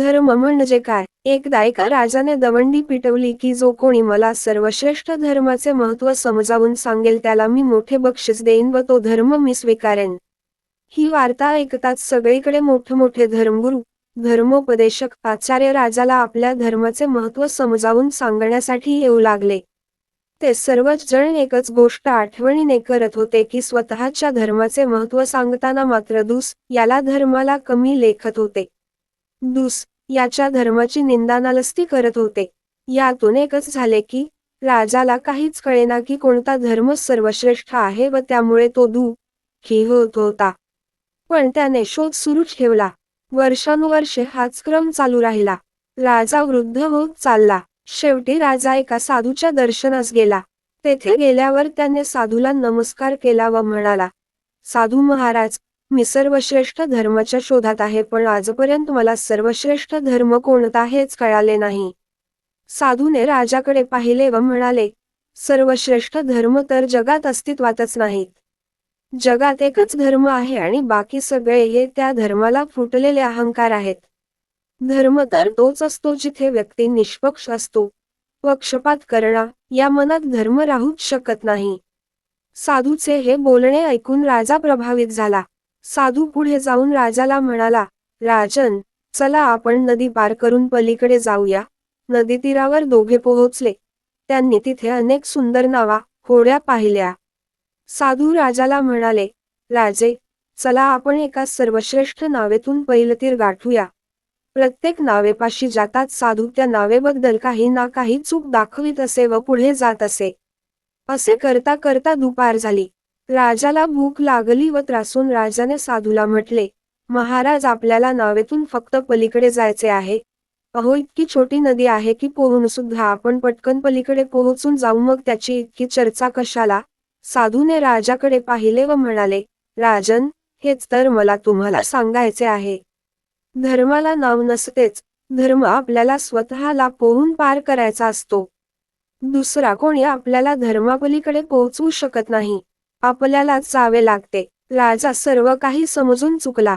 धर्म म्हणजे काय? एकदा एका राजाने दवंडी पिटवली की जो कोणी मला सर्वश्रेष्ठ धर्माचे महत्त्व समजावून सांगेल त्याला मी मोठे बक्षीस देईन व तो धर्म मी स्वीकारेन. ही वार्ता ऐकताच सगळीकडे मोठमोठे धर्मगुरू, धर्मोपदेशक, आचार्य राजाला आपल्या धर्माचे महत्त्व समजावून सांगण्यासाठी येऊ लागले. ते सर्वच जण एकच गोष्ट आठवणीने करत होते की स्वतःच्या धर्माचे महत्त्व सांगताना मात्र दुस याला धर्माला कमी लेखत होते. दुस याच्या धर्माची निंदा नालस्ती करत होते. यातून एकच झाले की राजाला काहीच कळेना की कोणता धर्म सर्वश्रेष्ठ आहे व त्यामुळे तो दुःखी होत होता. पण त्याने शोध सुरूच ठेवला. वर्षानुवर्षे हाच क्रम चालू राहिला. राजा वृद्ध होत चालला. शेवटी राजा एका साधूच्या दर्शनास गेला. तेथे गेल्यावर त्याने साधूला नमस्कार केला व म्हणाला, साधू महाराज, मी सर्वश्रेष्ठ धर्माच्या शोधात आहे पण आजपर्यंत मला सर्वश्रेष्ठ धर्म कोणता हेच कळाले नाही. साधूने राजाकडे पाहिले व म्हणाले, सर्वश्रेष्ठ धर्म तर जगात अस्तित्वातच नाहीत. जगात एकच धर्म आहे आणि बाकी सगळे हे त्या धर्माला फुटलेले अहंकार आहेत. धर्म तर तोच असतो जिथे व्यक्ती निष्पक्ष असतो. पक्षपात करणा या मनात धर्म राहूच शकत नाही. साधूचे हे बोलणे ऐकून राजा प्रभावित झाला. साधू पुढे जाऊन राजाला म्हणाला, राजन, चला आपण नदी पार करून पलीकडे जाऊया. नदी तीरावर दोघे पोहोचले. त्यांनी तिथे अनेक सुंदर नावा, होड्या पाहिल्या. साधू राजाला म्हणाले, राजे, चला आपण एका सर्वश्रेष्ठ नावेतून पहिलं तीर गाठूया. प्रत्येक नावेपाशी जाताच साधू त्या नावेबद्दल काही ना काही चूक दाखवित असे व पुढे जात असे. असे करता करता दुपार झाली. राजाला भूक लागली व त्रासून राजाने साधूला म्हटले, महाराज, आपल्याला नावेतून फक्त पलीकडे जायचे आहे. अहो, इतकी छोटी नदी आहे की पोहून सुद्धा आपण पटकन पलीकडे पोहोचून जाऊ, मग त्याची इतकी चर्चा कशाला? साधूने राजाकडे पाहिले व म्हणाले, राजन, हेच तर मला तुम्हाला सांगायचे आहे. धर्माला नाव नसतेच. धर्म आपल्याला स्वतःला पोहून पार करायचा असतो. दुसरा कोणी आपल्याला धर्मापलीकडे पोहोचवू शकत नाही. आपल्यालाच जावे लागते. राजा सर्व काही समजून चुकला.